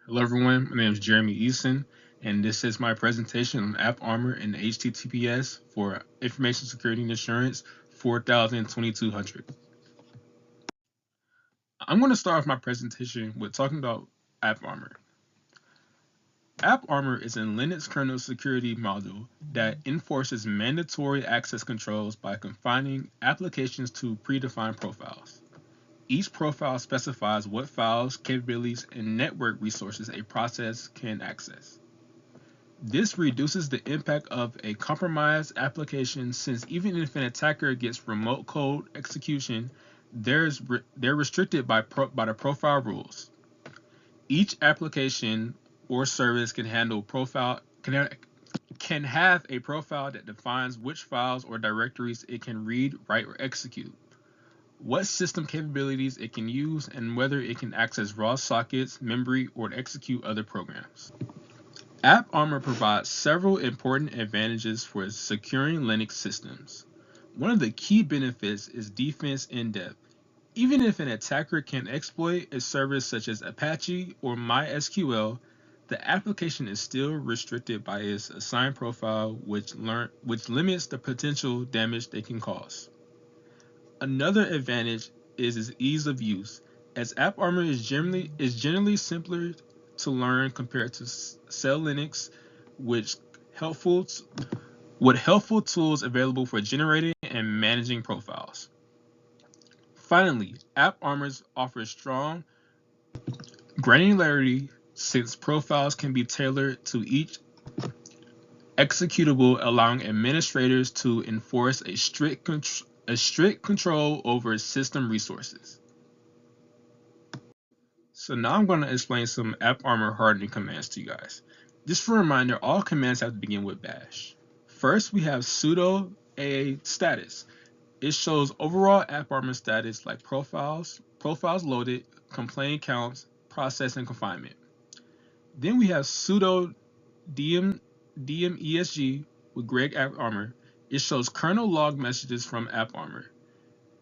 Hello everyone, my name is Jeremy Eason, and this is my presentation on AppArmor and HTTPS for Information Security and Insurance 4200. I'm going to start off my presentation with talking about AppArmor. AppArmor is a Linux kernel security module that enforces mandatory access controls by confining applications to predefined profiles. Each profile specifies what files, capabilities, and network resources a process can access. This reduces the impact of a compromised application since even if an attacker gets remote code execution, they're restricted by the profile rules. Each application or service can have a profile that defines which files or directories it can read, write, or execute, what system capabilities it can use, and whether it can access raw sockets, memory, or execute other programs. AppArmor provides several important advantages for securing Linux systems. One of the key benefits is defense in depth. Even if an attacker can exploit a service such as Apache or MySQL, the application is still restricted by its assigned profile, which limits the potential damage they can cause. Another advantage is its ease of use, as AppArmor is generally simpler to learn compared to Cell Linux, which helpful with helpful tools available for generating and managing profiles. Finally, AppArmor offers strong granularity since profiles can be tailored to each executable, allowing administrators to enforce a strict control over system resources. So now I'm going to explain some AppArmor hardening commands to you guys. Just for a reminder, all commands have to begin with bash. First, we have sudo a status. It shows overall AppArmor status like profiles loaded, complaint counts, process, and confinement. Then we have sudo dmesg with Greg AppArmor. It shows kernel log messages from AppArmor.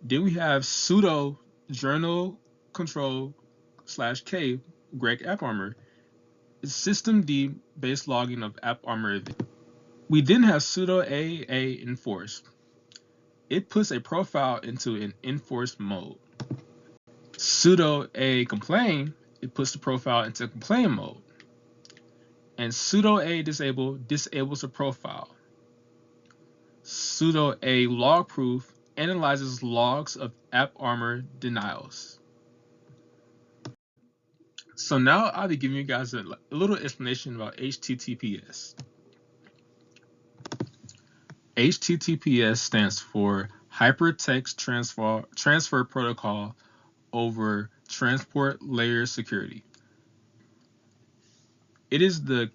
Then we have sudo journal control /k Greg AppArmor. It's systemd based logging of AppArmor event. We then have sudo a enforce. It puts a profile into an enforced mode. Sudo a complain. It puts the profile into complain mode. And sudo a disable disables the profile. Sudo a log proof analyzes logs of AppArmor denials. So now I'll be giving you guys a little explanation about HTTPS. HTTPS stands for Hypertext Transfer Protocol over Transport Layer Security. It is the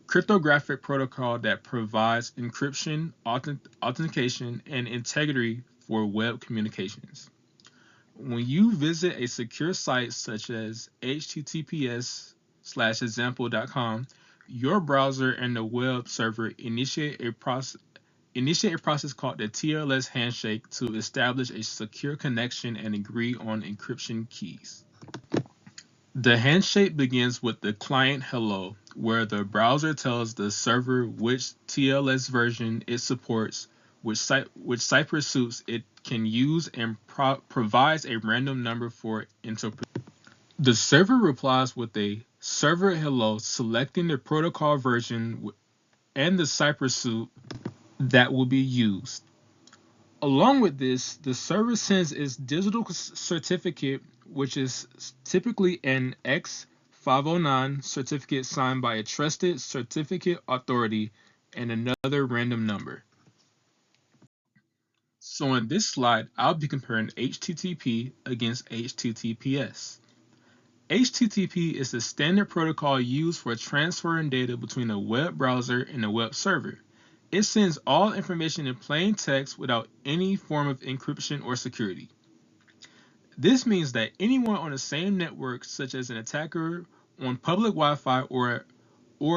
cryptographic protocol that provides encryption, authentication, and integrity for web communications. When you visit a secure site such as https:/example.com, your browser and the web server initiate a process called the TLS handshake to establish a secure connection and agree on encryption keys. The handshake begins with the client hello, where the browser tells the server which TLS version it supports, which cipher suits it can use, and provides a random number for interpretation. The server replies with a server hello, selecting the protocol version and the cipher suit that will be used. Along with this, the server sends its digital certificate, which is typically an X509 certificate signed by a trusted certificate authority, and another random number. So in this slide, I'll be comparing HTTP against HTTPS. HTTP is the standard protocol used for transferring data between a web browser and a web server. It sends all information in plain text without any form of encryption or security. This means that anyone on the same network, such as an attacker on public Wi-Fi or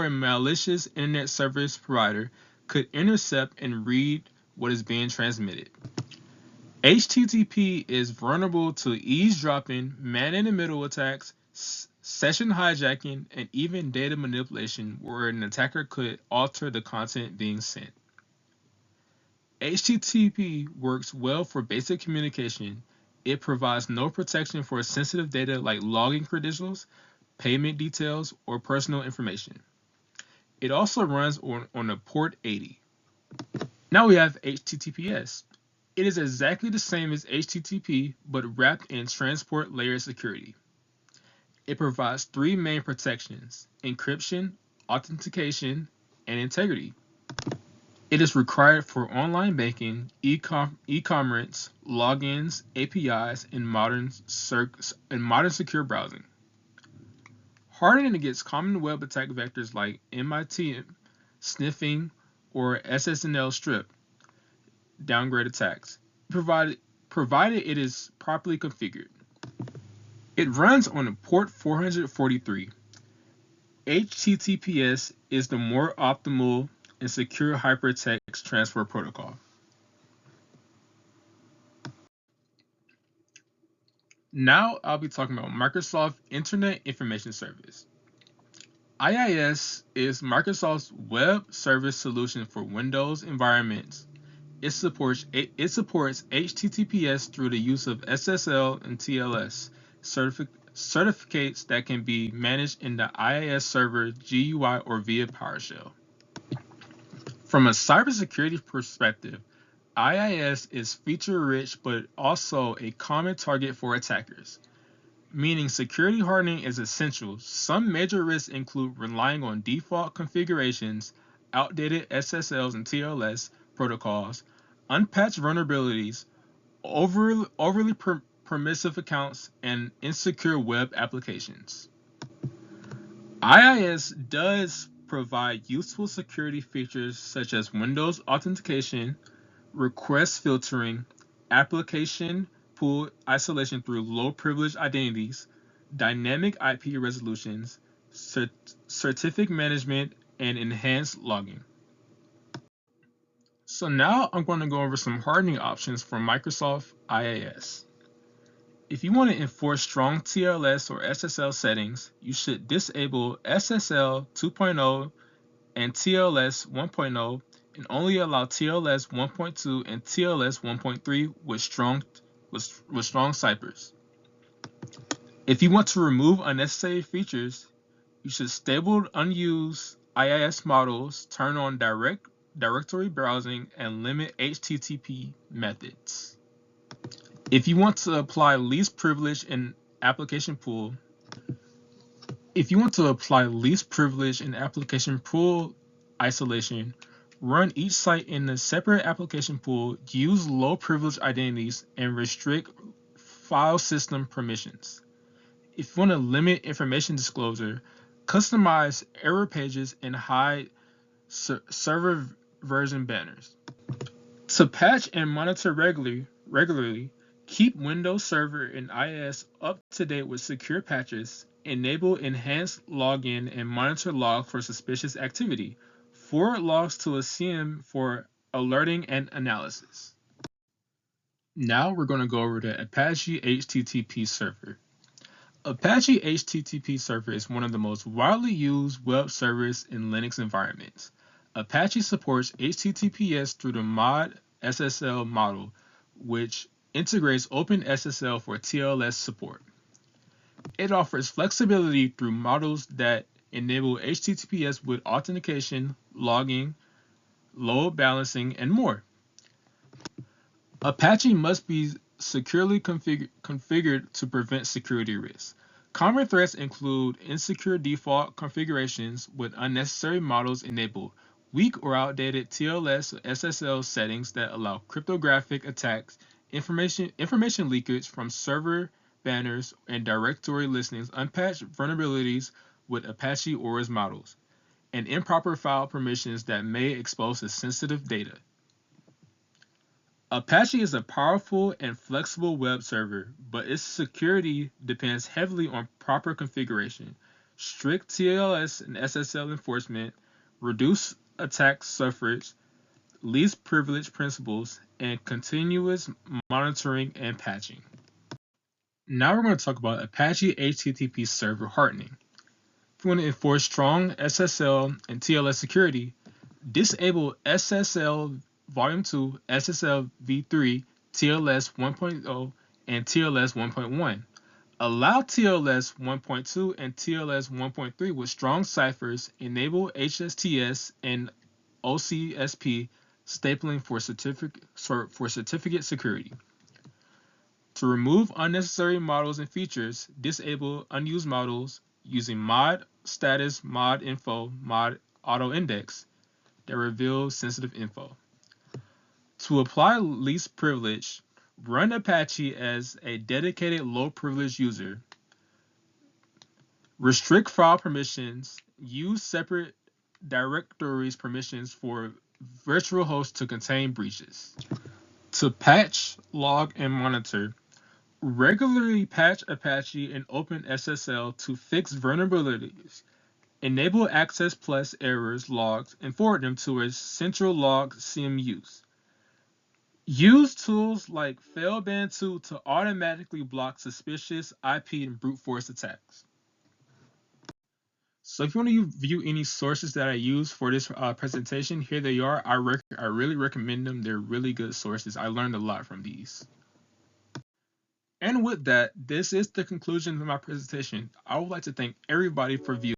a malicious internet service provider, could intercept and read what is being transmitted. HTTP is vulnerable to eavesdropping, man-in-the-middle attacks, session hijacking, and even data manipulation where an attacker could alter the content being sent. HTTP works well for basic communication. It provides no protection for sensitive data like login credentials, payment details, or personal information. It also runs on a port 80. Now we have HTTPS. It is exactly the same as HTTP, but wrapped in transport layer security. It provides three main protections: encryption, authentication, and integrity. It is required for online banking, e-commerce, logins, APIs, and modern secure browsing. Hardening against common web attack vectors like MIT sniffing or SSL strip downgrade attacks, provided it is properly configured. It runs on a port 443. HTTPS is the more optimal and secure hypertext transfer protocol. Now I'll be talking about Microsoft Internet Information Service. IIS is Microsoft's web service solution for Windows environments. It supports HTTPS through the use of SSL and TLS certificates that can be managed in the IIS server, GUI, or via PowerShell. From a cybersecurity perspective, IIS is feature-rich but also a common target for attackers, meaning security hardening is essential. Some major risks include relying on default configurations, outdated SSLs and TLS protocols, unpatched vulnerabilities, overly permissive accounts, and insecure web applications. IIS does provide useful security features such as Windows authentication, request filtering, application pool isolation through low privilege identities, dynamic IP resolutions, certificate management, and enhanced logging. So now I'm going to go over some hardening options for Microsoft IIS. If you want to enforce strong TLS or SSL settings, you should disable SSL 2.0 and TLS 1.0 and only allow TLS 1.2 and TLS 1.3 with strong ciphers. If you want to remove unnecessary features, you should stable unused IIS models, turn on directory browsing, and limit HTTP methods. If you want to apply least privilege in application pool isolation, run each site in a separate application pool, use low privilege identities, and restrict file system permissions. If you want to limit information disclosure, customize error pages and hide server version banners. To patch and monitor regularly, keep Windows Server and IIS up to date with secure patches, enable enhanced login, and monitor log for suspicious activity. Forward logs to a CM for alerting and analysis. Now we're going to go over the Apache HTTP server. Apache HTTP server is one of the most widely used web servers in Linux environments. Apache supports HTTPS through the mod SSL model, which integrates OpenSSL for TLS support. It offers flexibility through models that enable HTTPS with authentication, logging, load balancing, and more. Apache must be securely configured to prevent security risks. Common threats include insecure default configurations with unnecessary models enabled, weak or outdated TLS or SSL settings that allow cryptographic attacks, information leakage from server banners and directory listings, unpatched vulnerabilities with Apache ORAS models, and improper file permissions that may expose sensitive data. Apache is a powerful and flexible web server, but its security depends heavily on proper configuration, strict TLS and SSL enforcement, reduced attack surface, least privilege principles, and continuous monitoring and patching. Now we're going to talk about Apache HTTP server hardening. If you want to enforce strong SSL and TLS security, disable SSL Volume 2, SSL v3, TLS 1.0, and TLS 1.1. Allow TLS 1.2 and TLS 1.3 with strong ciphers. Enable HSTS and OCSP stapling for certificate security. To remove unnecessary models and features, disable unused models using mod status, mod info, mod auto index that reveal sensitive info. To apply least privilege, run Apache as a dedicated low privilege user. Restrict file permissions. Use separate directories permissions for virtual hosts to contain breaches. To patch, log, and monitor, regularly patch Apache and OpenSSL to fix vulnerabilities. Enable Access Plus errors logs and forward them to a central log CMUs. Use tools like Failband2 to automatically block suspicious IP and brute force attacks. So if you want to view any sources that I use for this presentation, here they are. I really recommend them. They're really good sources. I learned a lot from these. And with that, this is the conclusion of my presentation. I would like to thank everybody for viewing.